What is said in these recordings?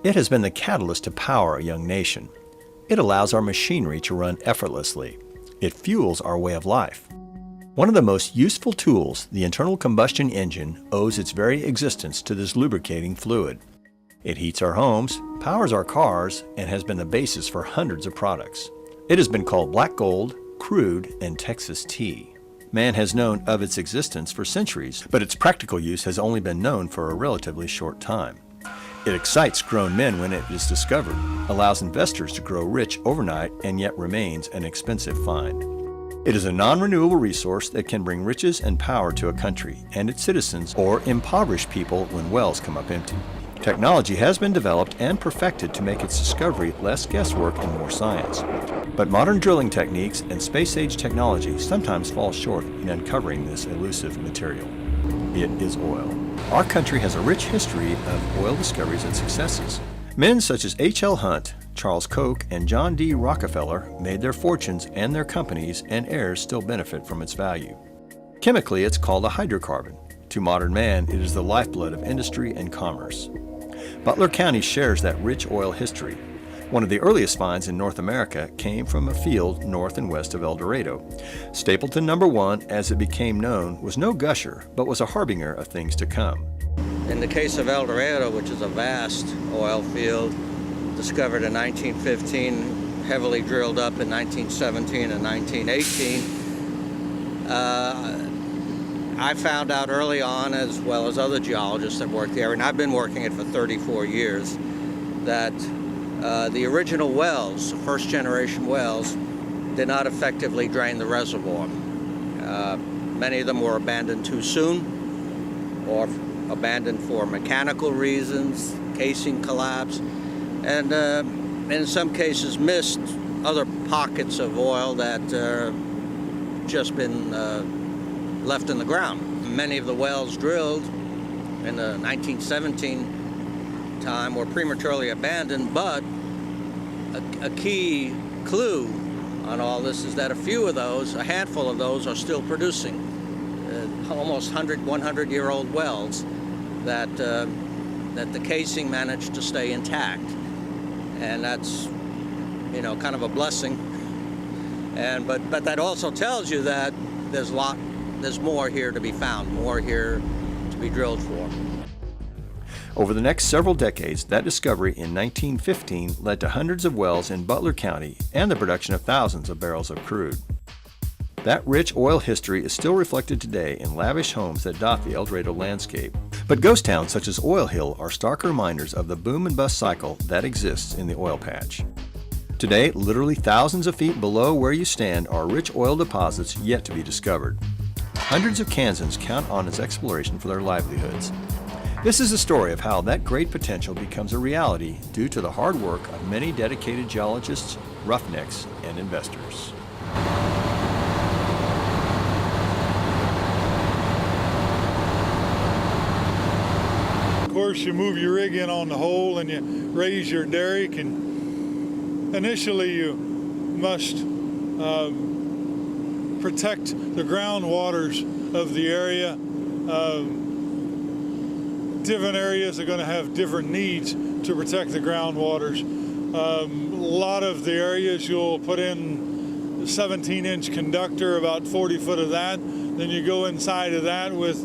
It has been the catalyst to power a young nation. It allows our machinery to run effortlessly. It fuels our way of life. One of the most useful tools, the internal combustion engine, owes its very existence to this lubricating fluid. It heats our homes, powers our cars, and has been the basis for hundreds of products. It has been called black gold, crude, and Texas tea. Man has known of its existence for centuries, but its practical use has only been known for a relatively short time. It excites grown men when it is discovered, allows investors to grow rich overnight, and yet remains an expensive find. It is a non-renewable resource that can bring riches and power to a country and its citizens, or impoverish people when wells come up empty. Technology has been developed and perfected to make its discovery less guesswork and more science. But modern drilling techniques and space-age technology sometimes fall short in uncovering this elusive material. It is oil. Our country has a rich history of oil discoveries and successes. Men such as H.L. Hunt, Charles Koch, and John D. Rockefeller made their fortunes, and their companies and heirs still benefit from its value. Chemically, it's called a hydrocarbon. To modern man, it is the lifeblood of industry and commerce. Butler County shares that rich oil history. One of the earliest finds in North America came from a field north and west of El Dorado. Stapleton No. 1, as it became known, was no gusher, but was a harbinger of things to come. In the case of El Dorado, which is a vast oil field, discovered in 1915, heavily drilled up in 1917 and 1918, I found out early on, as well as other geologists that worked there, and I've been working it for 34 years, that the original wells, first generation wells, did not effectively drain the reservoir. Many of them were abandoned too soon, or abandoned for mechanical reasons, casing collapse, and in some cases missed other pockets of oil that just been left in the ground. Many of the wells drilled in the 1917 time were prematurely abandoned, but a key clue on all this is that a few of those, a handful of those, are still producing. Almost 100-year-old wells that the casing managed to stay intact, and that's, you know, kind of a blessing. And but that also tells you that there's more here to be found, more here to be drilled for. Over the next several decades, that discovery in 1915 led to hundreds of wells in Butler County and the production of thousands of barrels of crude. That rich oil history is still reflected today in lavish homes that dot the El Dorado landscape. But ghost towns such as Oil Hill are stark reminders of the boom and bust cycle that exists in the oil patch. Today, literally thousands of feet below where you stand are rich oil deposits yet to be discovered. Hundreds of Kansans count on its exploration for their livelihoods. This is a story of how that great potential becomes a reality due to the hard work of many dedicated geologists, roughnecks, and investors. Of course, you move your rig in on the hole and you raise your derrick, and initially you must protect the groundwaters of the area. Different areas are going to have different needs to protect the groundwaters. A lot of the areas you'll put in 17-inch conductor, about 40 foot of that. Then you go inside of that with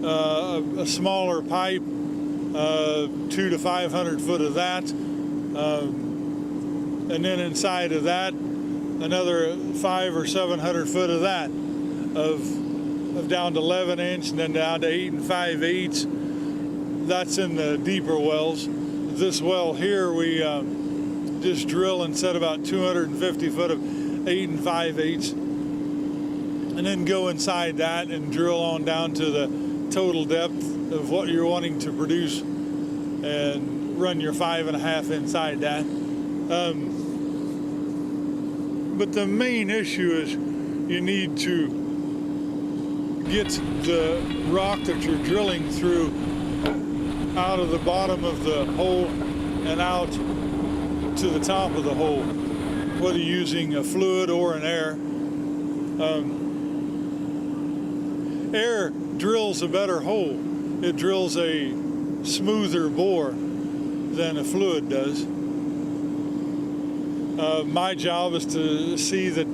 a smaller pipe, 200 to 500 foot of that. And then inside of that, another 500 or 700 foot of that, of down to 11 inch and then down to 8 5/8. That's in the deeper wells. This well here, we just drill and set about 250 foot of 8 5/8, and then go inside that and drill on down to the total depth of what you're wanting to produce, and run your 5.5 inside that. But the main issue is you need to get the rock that you're drilling through out of the bottom of the hole and out to the top of the hole, whether using a fluid or an air. Air drills a better hole. It drills a smoother bore. than a fluid does. My job is to see that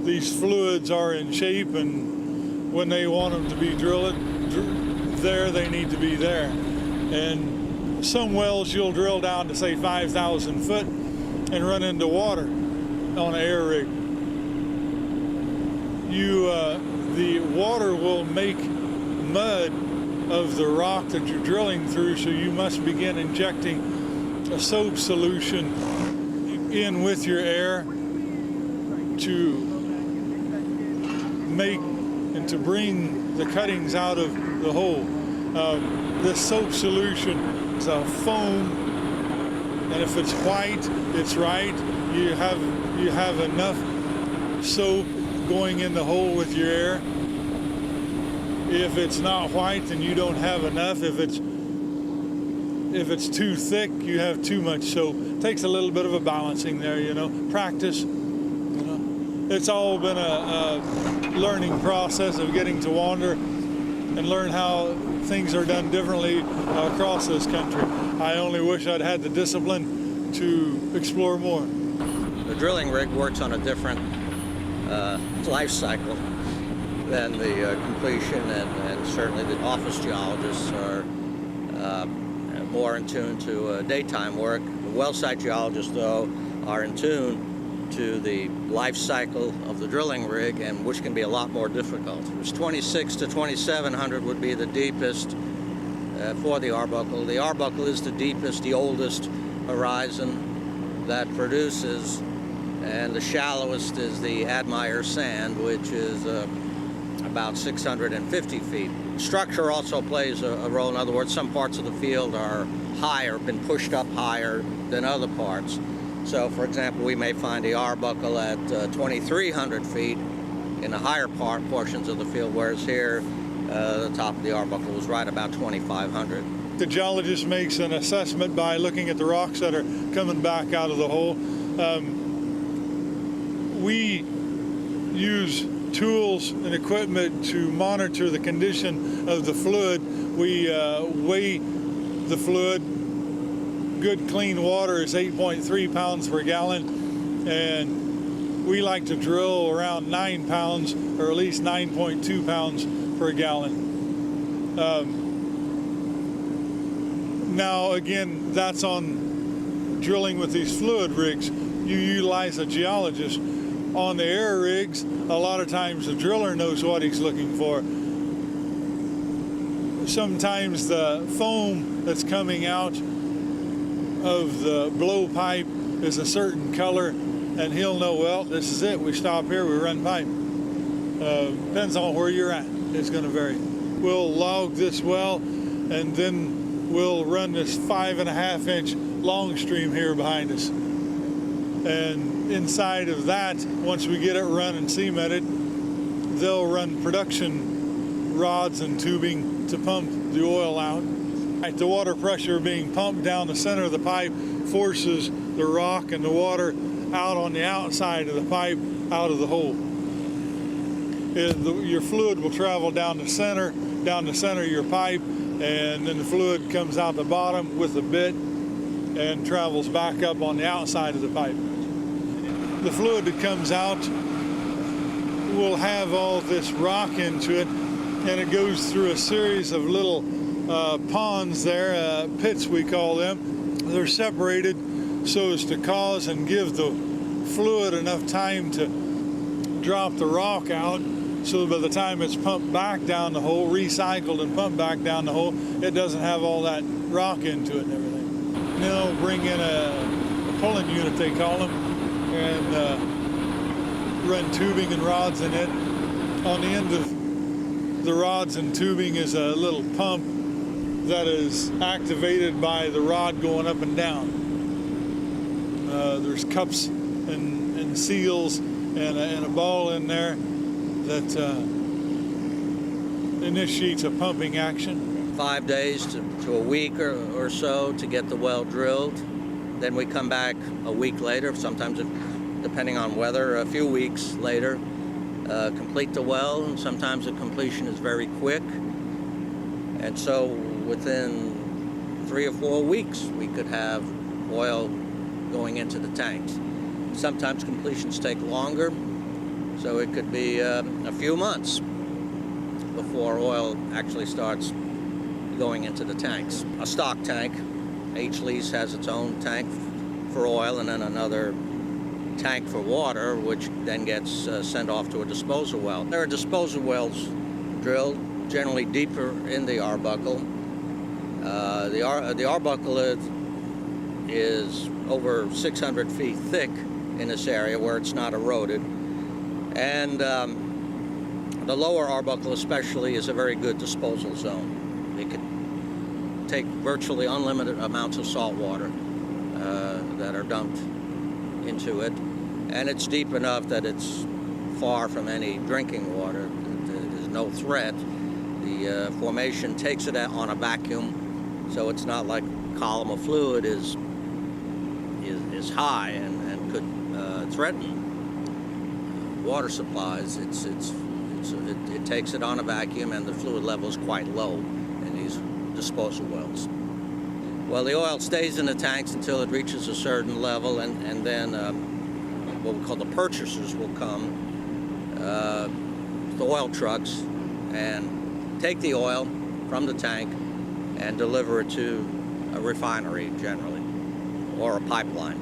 these fluids are in shape, and when they want them to be drilled there, they need to be there. And some wells you'll drill down to say 5,000 foot and run into water on an air rig. The water will make mud of the rock that you're drilling through, so you must begin injecting a soap solution in with your air to make and to bring the cuttings out of the hole. This soap solution is a foam, and if it's white, it's right. You have enough soap going in the hole with your air. If it's not white, then you don't have enough. If it's too thick, you have too much soap. It takes a little bit of a balancing there, practice. It's all been a learning process of getting to wander and learn how things are done differently across this country. I only wish I'd had the discipline to explore more. The drilling rig works on a different life cycle than the completion, and certainly the office geologists are more in tune to daytime work. The well site geologists, though, are in tune to the life cycle of the drilling rig, and which can be a lot more difficult. It was 26 to 2,700 would be the deepest for the Arbuckle. The Arbuckle is the deepest, the oldest horizon that produces, and the shallowest is the Admire Sand, which is about 650 feet. Structure also plays a role. In other words, some parts of the field are higher, been pushed up higher than other parts. So, for example, we may find the Arbuckle at 2,300 feet in the higher portions of the field, whereas here, the top of the Arbuckle was right about 2,500. The geologist makes an assessment by looking at the rocks that are coming back out of the hole. We use tools and equipment to monitor the condition of the fluid. We weigh the fluid. Good clean water is 8.3 pounds per gallon, and we like to drill around 9 pounds, or at least 9.2 pounds per gallon. Now again, that's on drilling with these fluid rigs. You utilize a geologist. On the air rigs, a lot of times the driller knows what he's looking for. Sometimes the foam that's coming out of the blowpipe is a certain color, and he'll know, well, this is it. We stop here, we run pipe. Depends on where you're at. It's going to vary. We'll log this well, and then we'll run this 5.5-inch long stream here behind us. And inside of that, once we get it run and cemented, they'll run production rods and tubing to pump the oil out. The water pressure being pumped down the center of the pipe forces the rock and the water out on the outside of the pipe, out of the hole. Your fluid will travel down the center of your pipe, and then the fluid comes out the bottom with a bit and travels back up on the outside of the pipe. The fluid that comes out will have all this rock into it, and it goes through a series of little ponds there, pits we call them. They're separated so as to cause and give the fluid enough time to drop the rock out, so by the time it's pumped back down the hole, recycled and pumped back down the hole, it doesn't have all that rock into it and everything. And then they'll bring in a pulling unit, they call them, and run tubing and rods in it. On the end of the rods and tubing is a little pump that is activated by the rod going up and down. There's cups and seals and a ball in there that initiates a pumping action. 5 days to a week or so to get the well drilled. Then we come back a week later, sometimes depending on weather, a few weeks later, complete the well, and sometimes the completion is very quick. And so within 3 or 4 weeks we could have oil going into the tanks. Sometimes completions take longer, so it could be a few months before oil actually starts going into the tanks. A stock tank, each lease has its own tank for oil and then another tank for water, which then gets sent off to a disposal well. There are disposal wells drilled, generally deeper in the Arbuckle. The Arbuckle is over 600 feet thick in this area where it's not eroded. And the lower Arbuckle especially is a very good disposal zone. It can take virtually unlimited amounts of salt water that are dumped into it. And it's deep enough that it's far from any drinking water. There's no threat. The formation takes it on a vacuum, so it's not like a column of fluid is high and could threaten water supplies. It takes it on a vacuum, and the fluid level is quite low in these disposal wells. Well, the oil stays in the tanks until it reaches a certain level, and then what we call the purchasers will come, the oil trucks, and take the oil from the tank and deliver it to a refinery generally, or a pipeline.